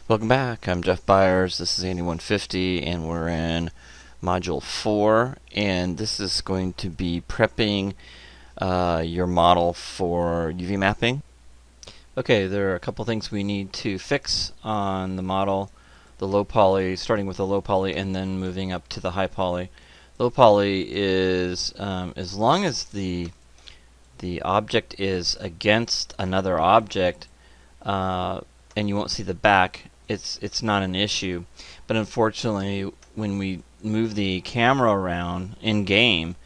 Welcome back. I'm Jeff Byers. This is Andy 150 and we're in Module 4, and this is going to be prepping your model for UV mapping. Okay, there are a couple things we need to fix on the model. The low poly, starting with the low poly and then moving up to the high poly. Low poly is as long as the object is against another object and you won't see the back, it's not an issue. But unfortunately, when we move the camera around in game,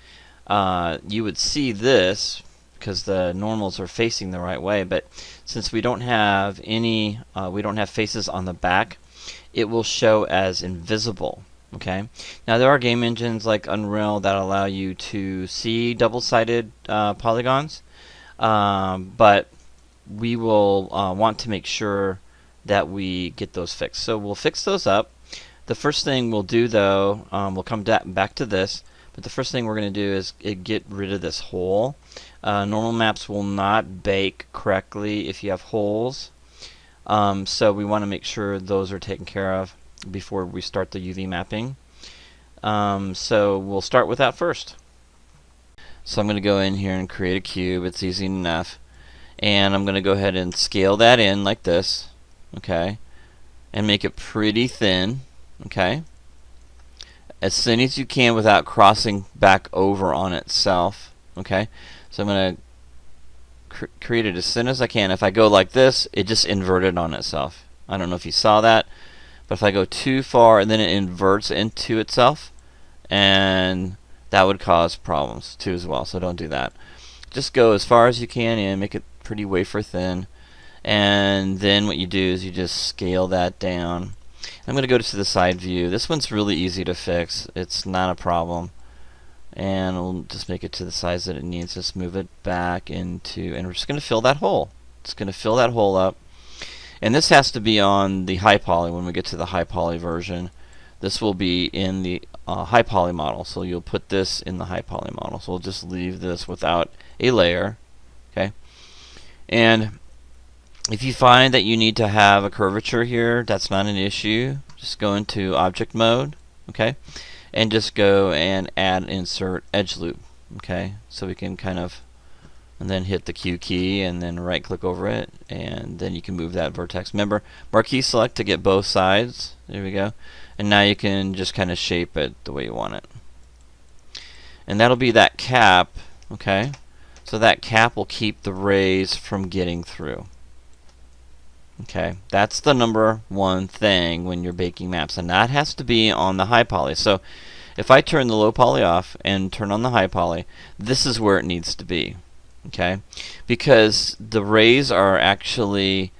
you would see this because the normals are facing the right way. But since we don't have any, we don't have faces on the back, it will show as invisible. Okay. Now there are game engines like Unreal that allow you to see double-sided polygons, but we will want to make sure that we get those fixed. So we'll fix those up. The first thing we'll do, though, we'll come back to this, but the first thing we're going to do is get rid of this hole. Normal maps will not bake correctly if you have holes, so we want to make sure those are taken care of before we start the UV mapping. So we'll start with that first. So I'm going to go in here and create a cube. It's easy enough. And I'm going to go ahead and scale that in like this, okay, and make it pretty thin, okay, as thin as you can without crossing back over on itself, okay. So I'm going to create it as thin as I can. If I go like this, it just inverted on itself. I don't know if you saw that, but if I go too far and then it inverts into itself, and that would cause problems too as well, so don't do that. Just go as far as you can and make it pretty wafer thin, and then what you do is you just scale that down. I'm going to go to the side view. This one's really easy to fix. It's not a problem, and we'll just make it to the size that it needs. Just move it back into, and we're just going to fill that hole. It's going to fill that hole up, and this has to be on the high poly. When we get to the high poly version, this will be in the high poly model, so you'll put this in the high poly model. So we'll just leave this without a layer, okay. And if you find that you need to have a curvature here, that's not an issue. Just go into object mode, okay, and just go and add insert edge loop, okay. So we can kind of, and then hit the Q key and then right click over it, and then you can move that vertex. Remember, marquee select to get both sides. There we go. And now you can just kind of shape it the way you want it. And that'll be that cap, okay. So that cap will keep the rays from getting through. Okay, that's the number one thing when you're baking maps, and that has to be on the high poly. So if I turn the low poly off and turn on the high poly, this is where it needs to be. Okay, because the rays are actually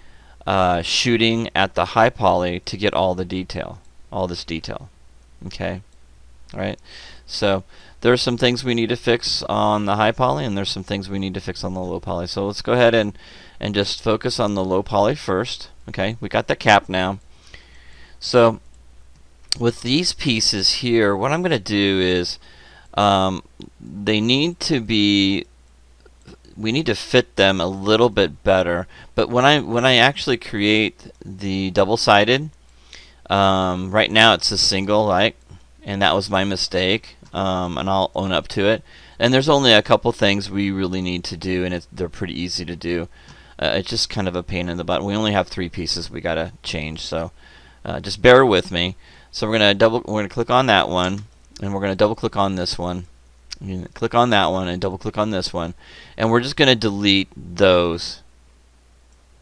shooting at the high poly to get all the detail, all this detail. Okay, all right. So there are some things we need to fix on the high poly, and there's some things we need to fix on the low poly. So let's go ahead and just focus on the low poly first. Okay, we got the cap now. So with these pieces here, what I'm going to do is they need to be, we need to fit them a little bit better. But when I actually create the double-sided, right now it's a single, like, and that was my mistake. And I'll own up to it. And there's only a couple things we really need to do, and they're pretty easy to do. It's just kind of a pain in the butt. We only have 3 pieces we gotta change, so just bear with me. So we're gonna click on that one, and we're gonna double click on this one. Click on that one and double click on this one, and we're just gonna delete those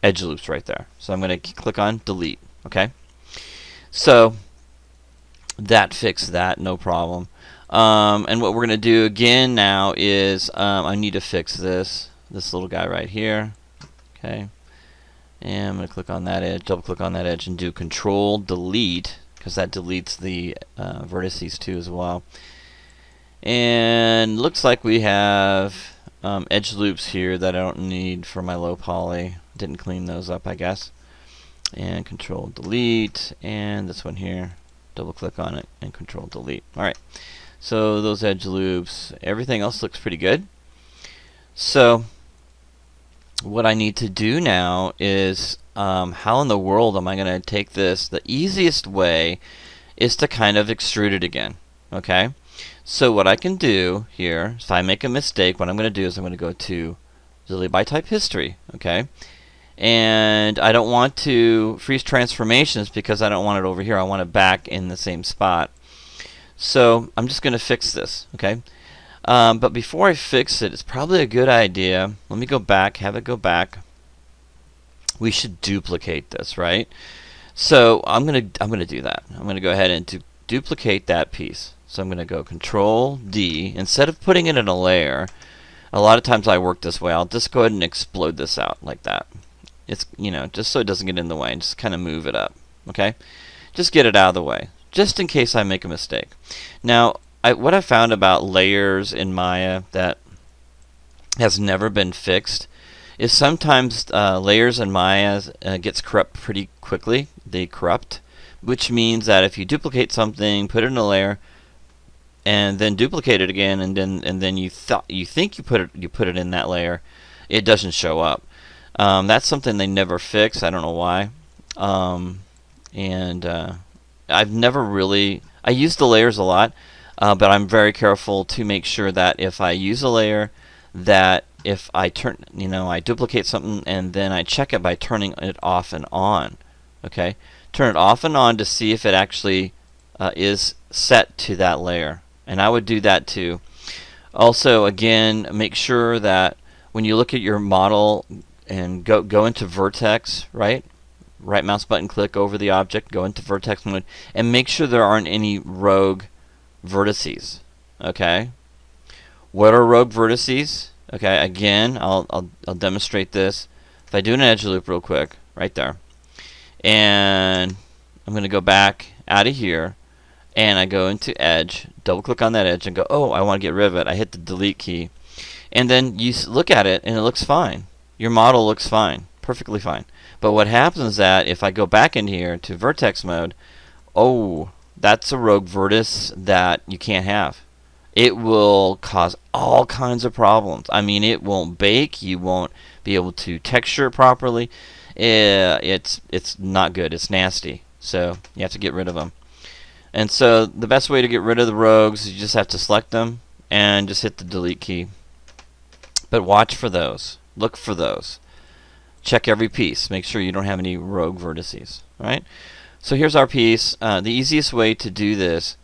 edge loops right there. So I'm gonna click on delete. Okay. So that fixed that, no problem. And what we're going to do again now is I need to fix this little guy right here. Okay, and I'm going to click on that edge, double click on that edge, and do Control Delete, because that deletes the vertices too as well. And looks like we have edge loops here that I don't need for my low poly. Didn't clean those up, I guess. And Control Delete, and this one here, double click on it and Control Delete. Alright. So those edge loops, everything else looks pretty good. So what I need to do now is how in the world am I going to take this? The easiest way is to kind of extrude it again. Okay? So what I can do here, if I make a mistake, what I'm going to do is I'm going to go to delete by type history. Okay? And I don't want to freeze transformations because I don't want it over here. I want it back in the same spot. So I'm just going to fix this. Okay? But before I fix it, it's probably a good idea. Let me go back, have it go back. We should duplicate this, right? So I'm gonna do that. I'm gonna go ahead and duplicate that piece. So I'm gonna go Control D. Instead of putting it in a layer, a lot of times I work this way. I'll just go ahead and explode this out like that. It's, you know, just so it doesn't get in the way, and just kind of move it up. Okay, just get it out of the way, just in case I make a mistake. Now, what I found about layers in Maya that has never been fixed is sometimes layers in Maya gets corrupt pretty quickly. They corrupt, which means that if you duplicate something, put it in a layer, and then duplicate it again, and then you think you put it in that layer, it doesn't show up. That's something they never fix. I don't know why. I've never really. I use the layers a lot, but I'm very careful to make sure that if I use a layer, that if I I duplicate something and then I check it by turning it off and on. Okay, turn it off and on to see if it actually is set to that layer, and I would do that too. Also, again, make sure that when you look at your model and go into vertex, right mouse button, click over the object, go into vertex mode, and make sure there aren't any rogue vertices. Okay, what are rogue vertices? Okay, again, I'll demonstrate this. If I do an edge loop real quick, right there, and I'm going to go back out of here, and I go into edge, double click on that edge, and go, oh, I want to get rid of it. I hit the delete key, and then you look at it, and it looks fine. Your model looks fine, perfectly fine. But what happens is that if I go back in here to vertex mode, oh, that's a rogue vertex that you can't have. It will cause all kinds of problems. I mean, it won't bake. You won't be able to texture it properly. It's not good. It's nasty. So you have to get rid of them. And so the best way to get rid of the rogues is you just have to select them and just hit the delete key. But watch for those. Look for those. Check every piece. Make sure you don't have any rogue vertices. All right? So here's our piece. The easiest way to do this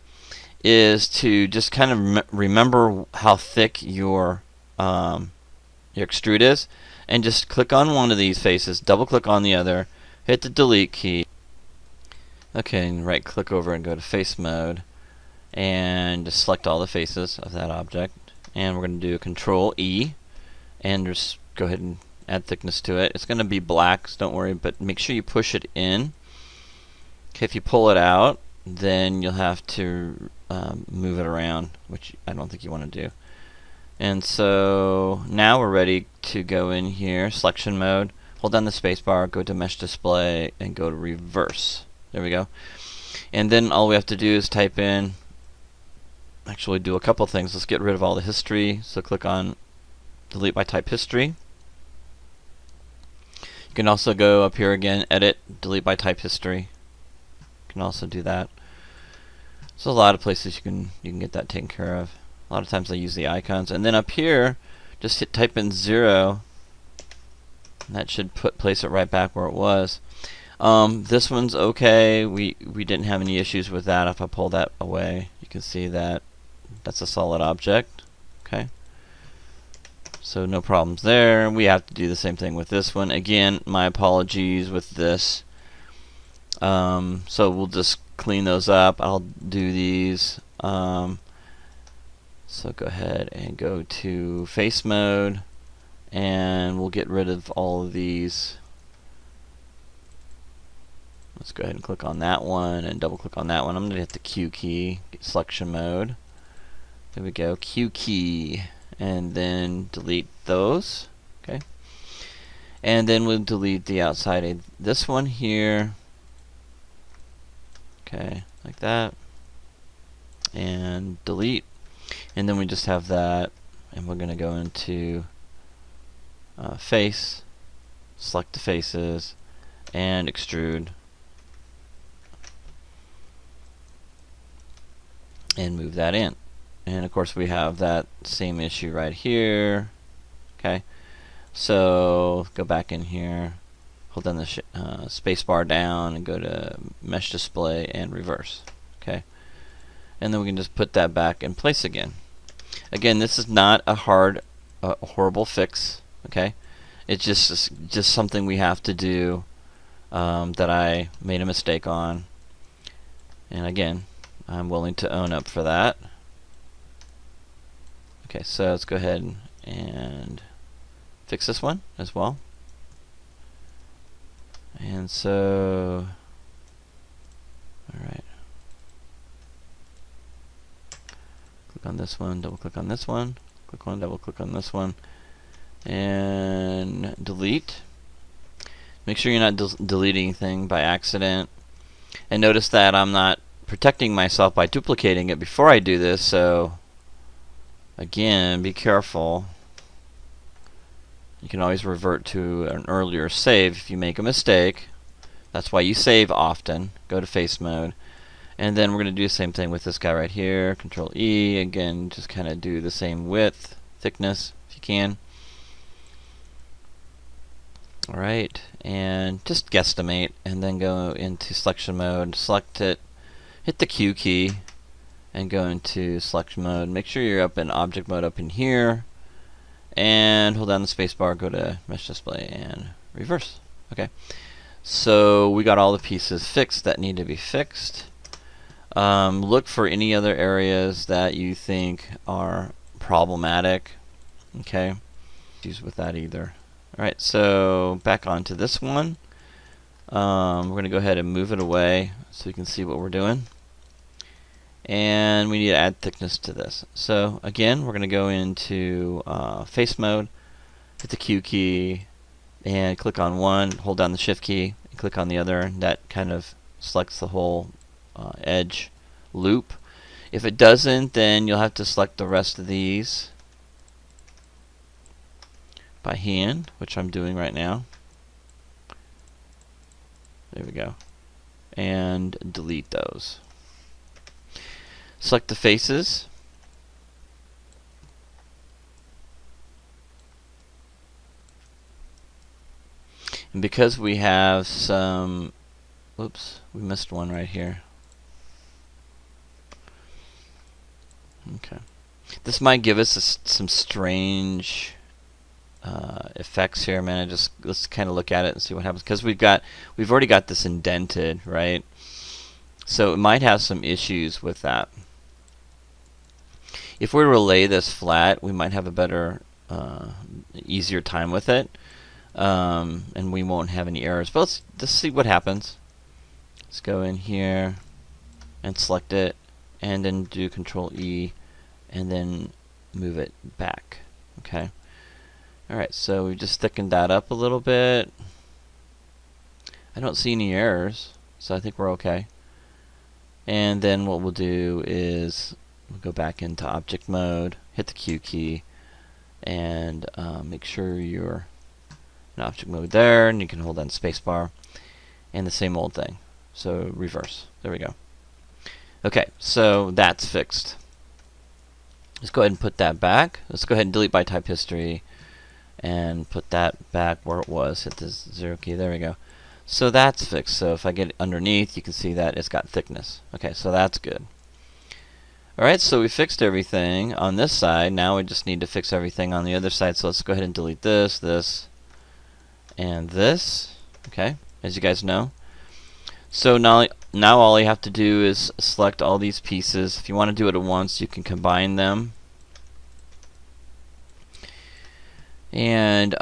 is to just kind of remember how thick your extrude is, and just click on one of these faces, double click on the other, hit the delete key. Okay, and right click over and go to face mode, and just select all the faces of that object, and we're going to do Control E, and just go ahead and add thickness to it. It's going to be black, so don't worry, but make sure you push it in. Okay, if you pull it out, then you'll have to move it around, which I don't think you want to do. And so now we're ready to go in here, selection mode, hold down the spacebar, go to mesh display, and go to reverse. There we go. And then all we have to do is type in, actually do a couple things. Let's get rid of all the history. So click on delete by type history. You can also go up here again, edit, delete by type history. You can also do that. So a lot of places you can get that taken care of. A lot of times I use the icons, and then up here, just type in 0, and that should place it right back where it was. This one's okay. We didn't have any issues with that. If I pull that away, you can see that that's a solid object. Okay, so no problems there. We have to do the same thing with this one. Again, my apologies with this. So we'll just clean those up. I'll do these. So go ahead and go to face mode, and we'll get rid of all of these. Let's go ahead and click on that one and double click on that one. I'm going to hit the Q key, get selection mode. There we go, Q key, and then delete those. Okay, and then we'll delete the outside of this one here. Okay, like that, and delete, and then we just have that, and we're going to go into face, select the faces, and extrude, and move that in. And of course we have that same issue right here. Okay, so go back in here, hold down the space bar down, and go to mesh display and reverse. Okay, and then we can just put that back in place again. Again, this is not a horrible fix. Okay, it's just something we have to do that I made a mistake on, and again, I'm willing to own up for that. Okay, so let's go ahead and fix this one as well. And so, alright. Click on this one, double click on this one, click on, double click on this one, and delete. Make sure you're not deleting anything by accident. And notice that I'm not protecting myself by duplicating it before I do this, so again, be careful. You can always revert to an earlier save if you make a mistake. That's why you save often. Go to face mode. And then we're going to do the same thing with this guy right here. Control E. Again, just kind of do the same width, thickness, if you can. Alright, and just guesstimate, and then go into selection mode, select it, hit the Q key, and go into selection mode. Make sure you're up in object mode up in here, and hold down the space bar, go to mesh display and reverse. Okay, so we got all the pieces fixed that need to be fixed. Look for any other areas that you think are problematic. Okay, issues with that either. Alright, so back onto this one. We're going to go ahead and move it away so you can see what we're doing. And we need to add thickness to this. So again, we're going to go into face mode, hit the Q key, and click on one, hold down the shift key, and click on the other, and that kind of selects the whole edge loop. If it doesn't, then you'll have to select the rest of these by hand, which I'm doing right now. There we go. And delete those. Select the faces. And because we have some, whoops, we missed one right here. Okay. This might give us some strange effects here, man. Let's kind of look at it and see what happens, because we've already got this indented, right? So it might have some issues with that. If we were to lay this flat, we might have a better, easier time with it, and we won't have any errors. But let's see what happens. Let's go in here and select it, and then do Control E, and then move it back. Okay. Alright, so we just thickened that up a little bit. I don't see any errors, so I think we're okay. And then what we'll do is we'll go back into object mode, hit the Q key, and make sure you're in object mode there, and you can hold down spacebar, and the same old thing. So reverse. There we go. Okay, so that's fixed. Let's go ahead and put that back. Let's go ahead and delete by type history and put that back where it was. Hit the 0 key. There we go. So that's fixed. So if I get underneath, you can see that it's got thickness. Okay, so that's good. Alright, so we fixed everything on this side. Now we just need to fix everything on the other side. So let's go ahead and delete this, this, and this. Okay, as you guys know. So now all you have to do is select all these pieces. If you want to do it at once, you can combine them. And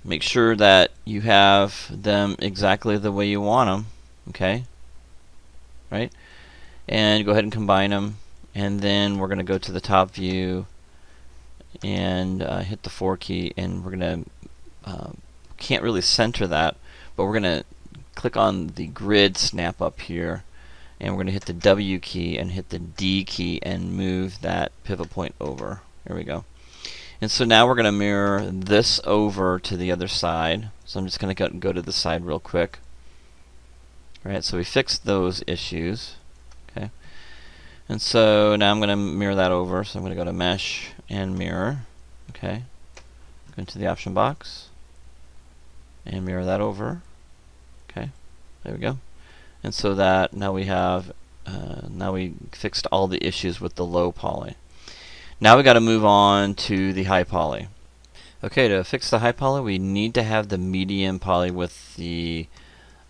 make sure that you have them exactly the way you want them. Okay? Right? And go ahead and combine them. And then we're going to go to the top view and hit the 4 key. And we're going to, can't really center that, but we're going to click on the grid snap up here, and we're going to hit the W key and hit the D key and move that pivot point over. There we go. And so now we're going to mirror this over to the other side. So I'm just going to go to the side real quick. Alright, so we fixed those issues. Okay. And so now I'm going to mirror that over. So I'm going to go to Mesh and Mirror. Okay. Go into the option box and mirror that over. Okay. There we go. And so that now we have now we fixed all the issues with the low poly. Now we got to move on to the high poly. Okay, to fix the high poly, we need to have the medium poly with the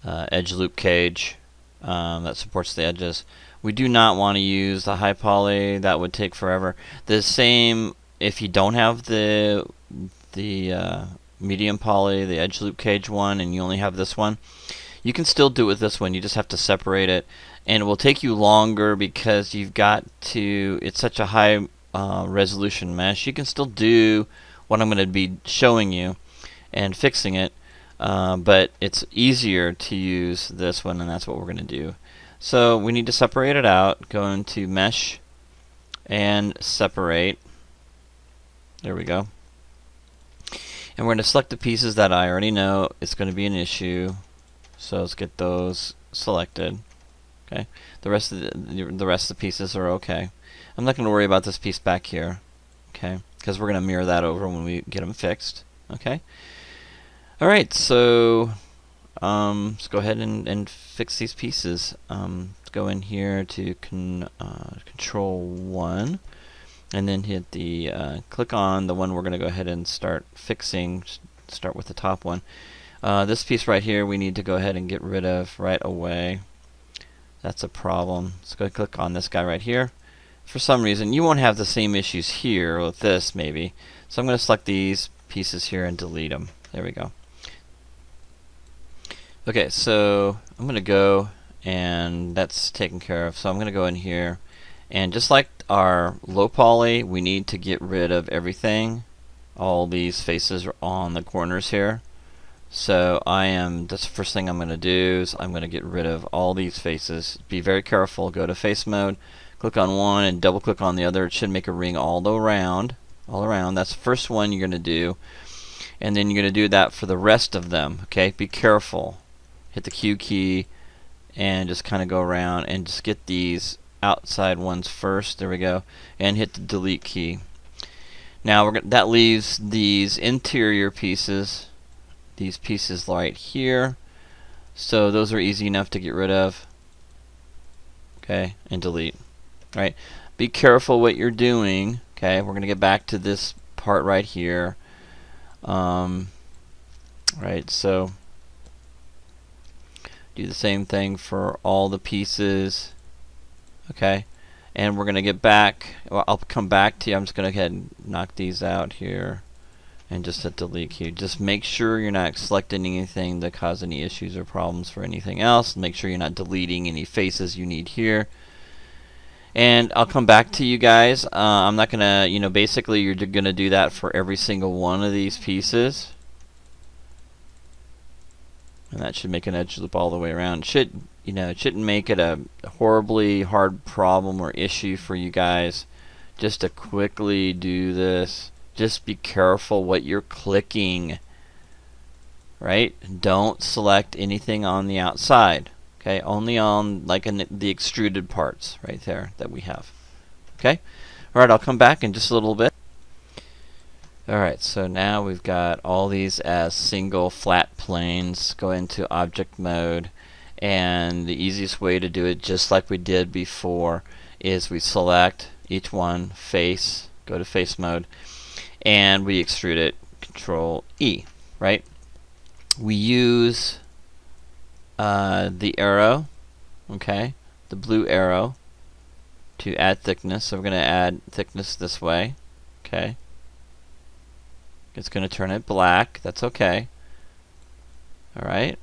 edge loop cage that supports the edges. We do not want to use the high poly. That would take forever. The same if you don't have the medium poly, the edge loop cage one, and you only have this one. You can still do it with this one. You just have to separate it, and it will take you longer because you've got to. It's such a high resolution mesh. You can still do what I'm going to be showing you and fixing it, but it's easier to use this one, and that's what we're going to do. So we need to separate it out. Go into Mesh and Separate. There we go. And we're going to select the pieces that I already know it's going to be an issue. So let's get those selected. Okay. The rest of the pieces are okay. I'm not going to worry about this piece back here. Okay. Because we're going to mirror that over when we get them fixed. Okay. All right. So let's go ahead and fix these pieces. Let's go in here to Control 1, and then hit the click on the one we're going to go ahead and start fixing. Start with the top one. This piece right here we need to go ahead and get rid of right away. That's a problem. Let's go click on this guy right here. For some reason you won't have the same issues here with this maybe. So I'm going to select these pieces here and delete them. There we go. Okay, so I'm going to go, and that's taken care of. So I'm going to go in here, and just like our low poly, we need to get rid of everything. All these faces are on the corners here. So that's the first thing I'm going to do is I'm going to get rid of all these faces. Be very careful. Go to face mode, click on one, and double click on the other. It should make a ring all around. That's the first one you're going to do, and then you're going to do that for the rest of them. Okay, be careful. Hit the Q key and just kind of go around and just get these outside ones first. There we go, and hit the delete key. Now that leaves these interior pieces. These pieces right here, so those are easy enough to get rid of. Okay, and delete. All right, be careful what you're doing. Okay, we're gonna get back to this part right here. Right, so do the same thing for all the pieces. Okay, and we're gonna get back. Well, I'll come back to you. I'm just gonna go ahead and knock these out here. And just hit delete key. Just make sure you're not selecting anything that cause any issues or problems for anything else. Make sure you're not deleting any faces you need here. And I'll come back to you guys. I'm not gonna, basically you're gonna do that for every single one of these pieces. And that should make an edge loop all the way around. It shouldn't make it a horribly hard problem or issue for you guys just to quickly do this. Just be careful what you're clicking, right? Don't select anything on the outside, okay? Only on the extruded parts right there that we have, okay? All right, I'll come back in just a little bit. All right, so now we've got all these as single flat planes. Go into object mode, and the easiest way to do it, just like we did before, is we select each one, face, go to face mode, and we extrude it, Control E, right? We use the arrow, okay, the blue arrow, to add thickness. So we're going to add thickness this way, okay. It's going to turn it black. That's okay. All right.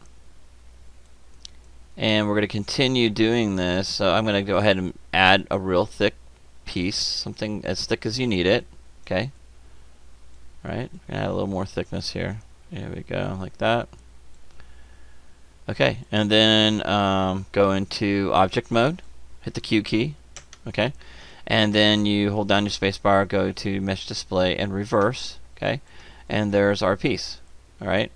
And we're going to continue doing this. So I'm going to go ahead and add a real thick piece, something as thick as you need it, okay. Right, add a little more thickness here. There we go, like that. Okay, and then go into object mode, hit the Q key, okay, and then you hold down your spacebar, go to mesh display and reverse, okay, and there's our piece. All right,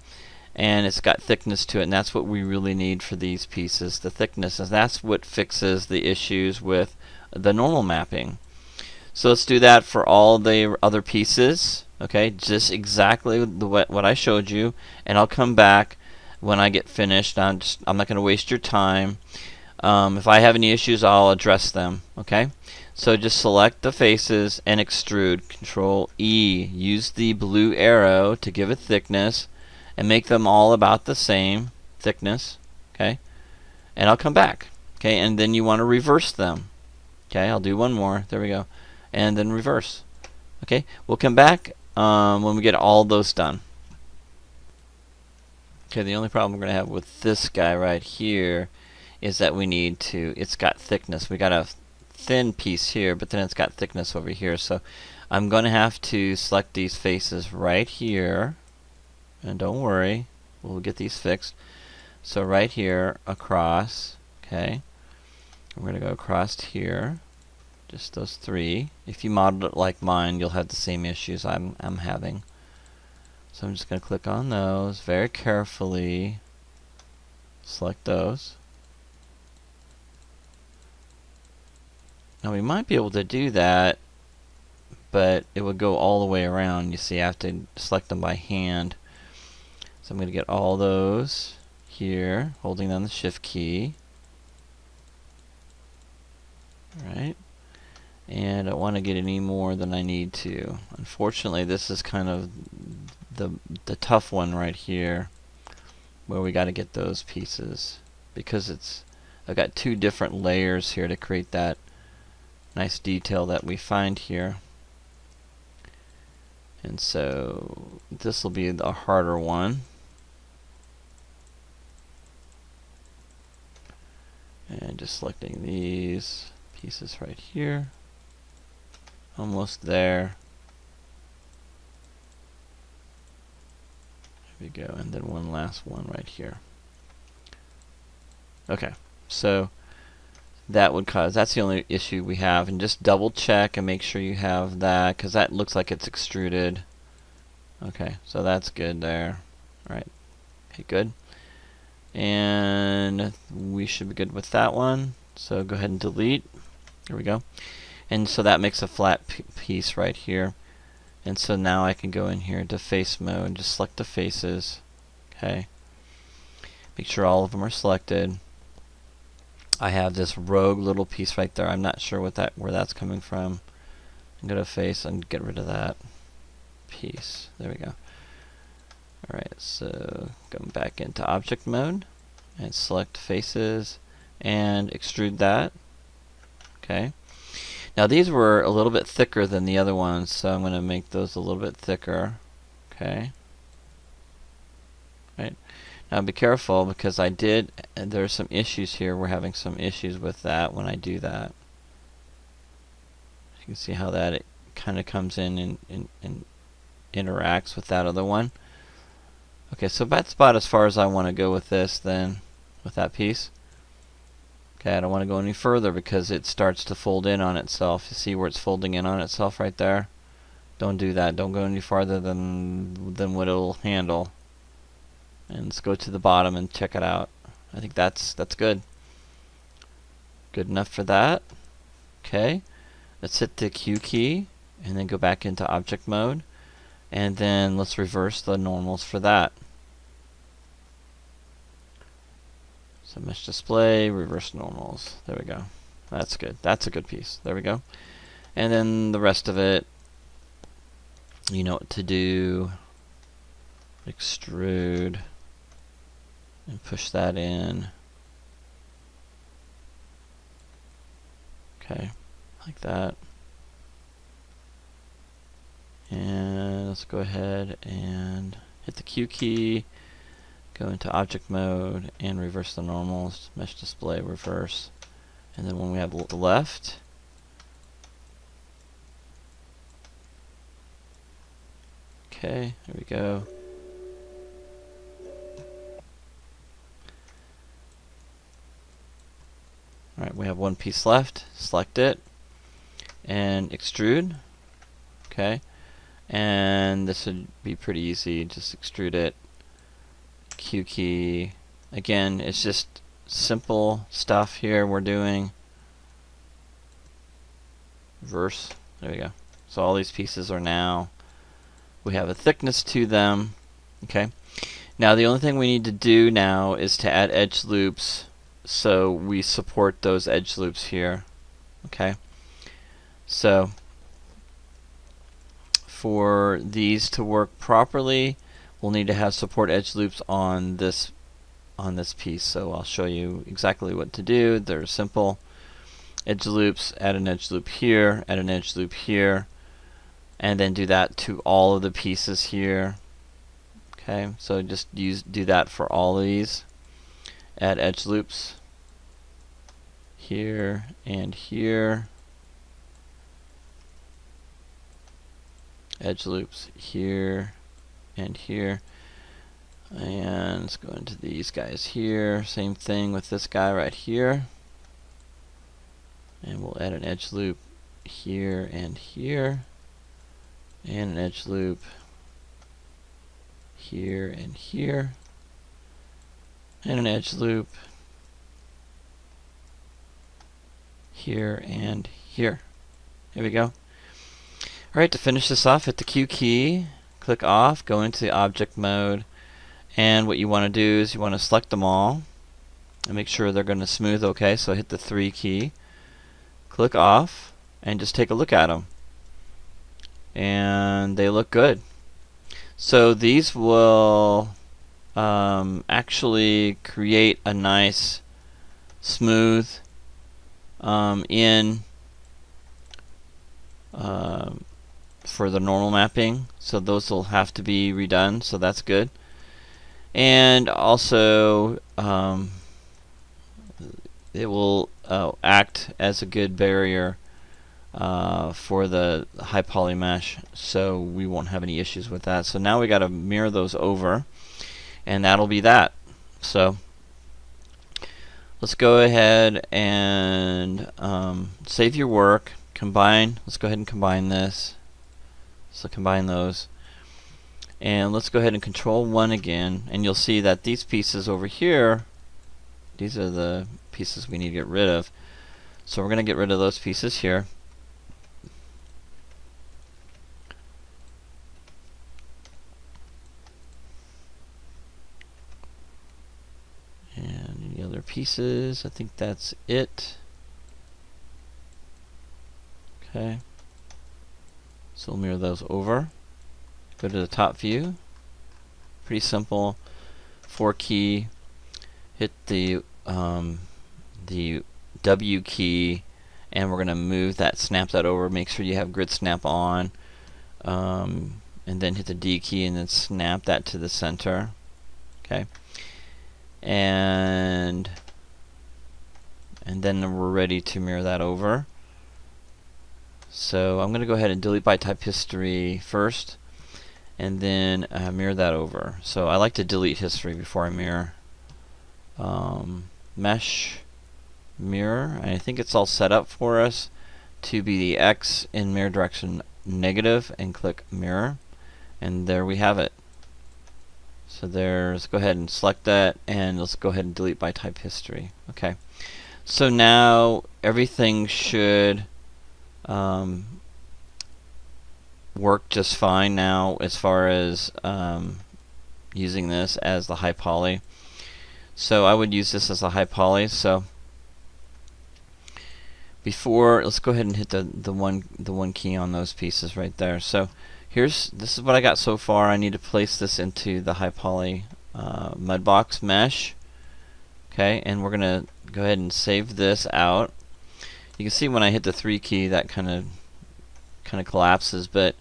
and it's got thickness to it, and that's what we really need for these pieces, the thickness, and that's what fixes the issues with the normal mapping. So let's do that for all the other pieces. Okay, just exactly what I showed you, and I'll come back when I get finished. I'm not going to waste your time. If I have any issues, I'll address them. Okay, so just select the faces and extrude. Control E. Use the blue arrow to give it thickness, and make them all about the same thickness. Okay, and I'll come back. Okay, and then you want to reverse them. Okay, I'll do one more. There we go, and then reverse. Okay, we'll come back when we get all those done. Okay, the only problem we're going to have with this guy right here is that we need to, it's got thickness. We got a thin piece here, but then it's got thickness over here. So I'm going to have to select these faces right here, and don't worry, we'll get these fixed. So right here across, okay, we're going to go across here, just those three. If you modeled it like mine, you'll have the same issues I'm having. So I'm just going to click on those very carefully, select those. Now we might be able to do that, but it would go all the way around. You see, I have to select them by hand. So I'm going to get all those here, holding down the Shift key. Alright. And I don't want to get any more than I need to. Unfortunately, this is kind of the tough one right here, where we got to get those pieces, because I've got two different layers here to create that nice detail that we find here. And so this will be the harder one. And just selecting these pieces right here. Almost there. There we go. And then one last one right here. Okay, so that would cause, that's the only issue we have, and just double check and make sure you have that, because that looks like it's extruded. Okay, so that's good there. Alright, okay, good. And we should be good with that one, so go ahead and delete. There we go. And so that makes a flat piece right here. And so now I can go in here to face mode and just select the faces. Okay, make sure all of them are selected. I have this rogue little piece right there. I'm not sure where that's coming from. I'm going to face and get rid of that piece. There we go. Alright, so go back into object mode and select faces and extrude that. Okay. Now these were a little bit thicker than the other ones, so I'm going to make those a little bit thicker. Okay. Right. Now be careful, because there's some issues here. We're having some issues with that when I do that. You can see how that it kind of comes in and interacts with that other one. Okay, so that's about as far as I want to go with this then, with that piece. Okay, I don't want to go any further because it starts to fold in on itself. You see where it's folding in on itself right there? Don't do that. Don't go any farther than what it'll handle. And let's go to the bottom and check it out. I think that's good. Good enough for that. Okay, let's hit the Q key and then go back into object mode, and then let's reverse the normals for that. So mesh display, reverse normals. There we go. That's good. That's a good piece. There we go. And then the rest of it, you know what to do. Extrude and push that in. Okay, like that. And let's go ahead and hit the Q key, go into object mode and reverse the normals, mesh display, reverse. And then when we have the left, okay, there we go. Alright, we have one piece left. Select it and extrude. Okay, and this would be pretty easy. Just extrude it Q key. Again, it's just simple stuff here we're doing. Verse. There we go. So all these pieces are now, we have a thickness to them. Okay. Now the only thing we need to do now is to add edge loops so we support those edge loops here. Okay. So for these to work properly, we'll need to have support edge loops on this piece. So I'll show you exactly what to do. They're simple. Edge loops, add an edge loop here, add an edge loop here, and then do that to all of the pieces here. Okay, so just do that for all of these. Add edge loops here and here. Edge loops here and here. And let's go into these guys here. Same thing with this guy right here. And we'll add an edge loop here and here. And an edge loop here and here. And an edge loop here and here. Here we go. Alright, to finish this off, hit the Q key, click off, go into object mode, and what you want to do is you want to select them all and make sure they're going to smooth okay. So hit the 3 key, click off, and just take a look at them. And they look good. So these will actually create a nice smooth for the normal mapping. So those will have to be redone, so that's good. And also it will act as a good barrier for the high poly mesh, so we won't have any issues with that. So now we got to mirror those over, and that'll be that. So let's go ahead and save your work, combine. Let's go ahead and combine this. So combine those, and let's go ahead and control 1 again, and you'll see that these pieces over here, these are the pieces we need to get rid of. So we're going to get rid of those pieces here. And any other pieces? I think that's it. Okay. So we'll mirror those over. Go to the top view. Pretty simple. 4 key. Hit the W key, and we're going to move that, snap that over. Make sure you have grid snap on, and then hit the D key and then snap that to the center. Okay. And then we're ready to mirror that over. So I'm going to go ahead and delete by type history first, and then mirror that over. So I like to delete history before I mirror. Mesh mirror, and I think it's all set up for us to be the X in mirror direction negative, and click mirror, and there we have it. So let's go ahead and select that, and let's go ahead and delete by type history. Okay, so now everything should work just fine now as far as using this as the high poly. So I would use this as a high poly. So let's go ahead and hit the one key on those pieces right there. So this is what I got so far. I need to place this into the high poly mudbox mesh. Okay, and we're gonna go ahead and save this out. You can see when I hit the 3 key that kind of collapses, but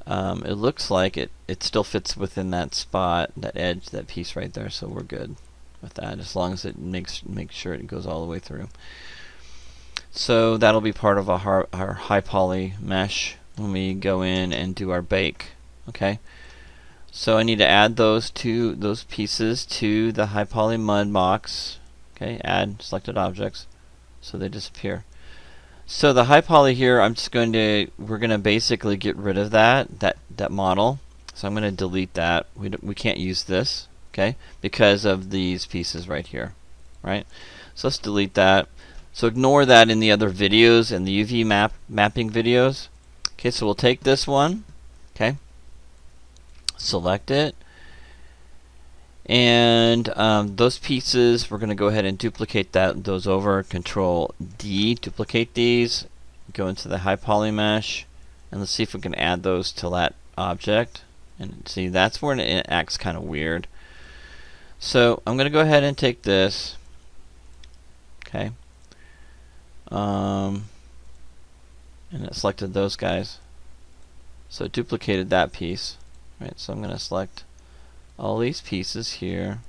it looks like it still fits within that spot, that edge, that piece right there. So we're good with that, as long as it makes sure it goes all the way through. So that'll be part of our high poly mesh when we go in and do our bake. Okay, so I need to add those pieces to the high poly mud box. Okay, add selected objects, so they disappear. So the high poly here, we're going to basically get rid of that model. So I'm going to delete that. We can't use this. okay, because of these pieces right here, right? So let's delete that. So ignore that in the other videos and the UV mapping videos. Okay, so we'll take this one, okay, select it, and those pieces, we're going to go ahead and duplicate those over. Control D, duplicate these, go into the high poly mesh, and let's see if we can add those to that object. And see, that's where it acts kind of weird. So I'm going to go ahead and take this, okay, and it selected those guys. So it duplicated that piece, right? So I'm going to select all these pieces here.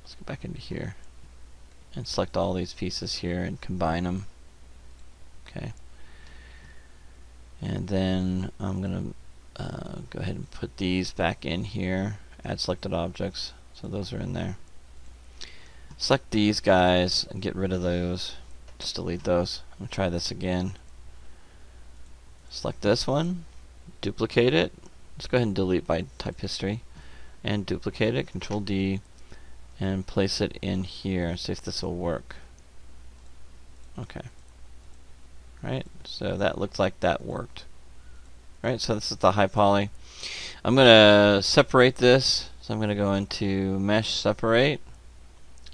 Let's go back into here and select all these pieces here and combine them. Okay. And then I'm going to go ahead and put these back in here. Add selected objects. So those are in there. Select these guys and get rid of those. Just delete those. I'm going to try this again. Select this one, duplicate it. Let's go ahead and delete by type history, and duplicate it. Control D, and place it in here. See if this will work. Okay. Right. So that looks like that worked. Right. So this is the high poly. I'm going to separate this. So I'm going to go into Mesh Separate,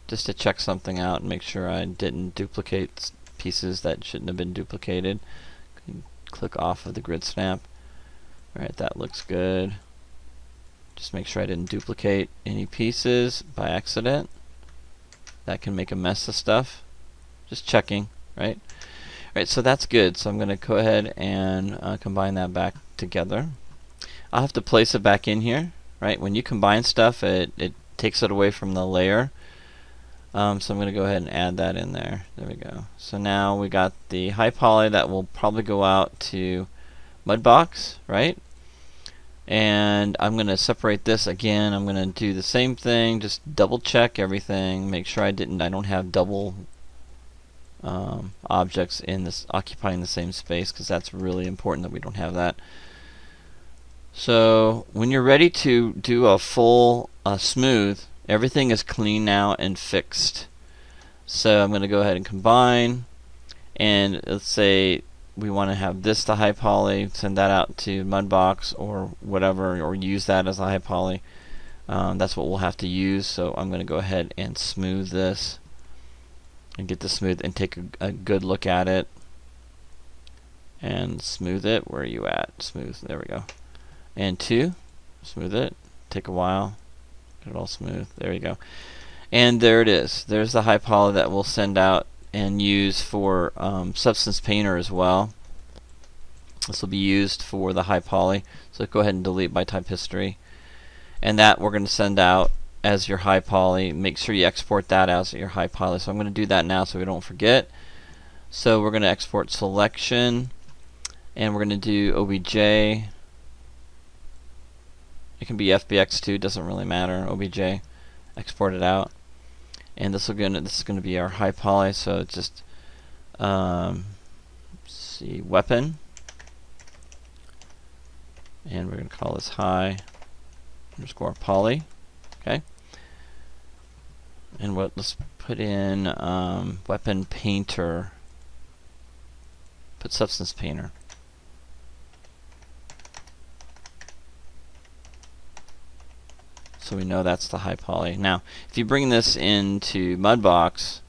just to check something out and make sure I didn't duplicate pieces that shouldn't have been duplicated. Click off of the grid snap. Alright, that looks good. Just make sure I didn't duplicate any pieces by accident. That can make a mess of stuff. Just checking, right? Alright, so that's good. So I'm going to go ahead and combine that back together. I'll have to place it back in here, right? When you combine stuff, it takes it away from the layer. So I'm going to go ahead and add that in there. There we go. So now we got the high poly that will probably go out to Mudbox, right? And I'm going to separate this again. I'm going to do the same thing, just double check everything, make sure I don't have double objects in this occupying the same space, because that's really important that we don't have that. So when you're ready to do a full smooth, everything is clean now and fixed. So I'm going to go ahead and combine, and let's say we want to have this to high poly, send that out to Mudbox or whatever, or use that as a high poly. That's what we'll have to use. So I'm going to go ahead and smooth this and get this smooth and take a good look at it and smooth it. Where are you at? Smooth. There we go. And 2, smooth it. Take a while. Get it all smooth. There you go. And there it is. There's the high poly that we'll send out and use for Substance Painter as well. This will be used for the high poly. So go ahead and delete by type history. And that we're going to send out as your high poly. Make sure you export that as your high poly. So I'm going to do that now so we don't forget. So we're going to export selection, and we're going to do OBJ. It can be FBX too, doesn't really matter. OBJ, export it out, and this is going to be our high poly. So it's just see, weapon, and we're going to call this high underscore poly. Okay, and let's put in weapon painter. Put Substance Painter. So we know that's the high poly. Now, if you bring this into Mudbox,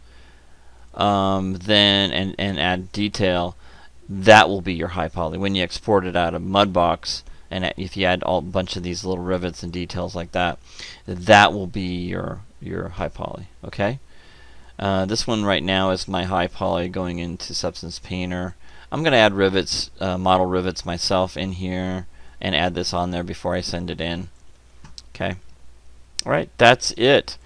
then and add detail, that will be your high poly. When you export it out of Mudbox, and if you add a bunch of these little rivets and details like that, that will be your high poly. Okay. This one right now is my high poly going into Substance Painter. I'm going to add rivets, model rivets myself in here, and add this on there before I send it in. Okay. Alright, that's it.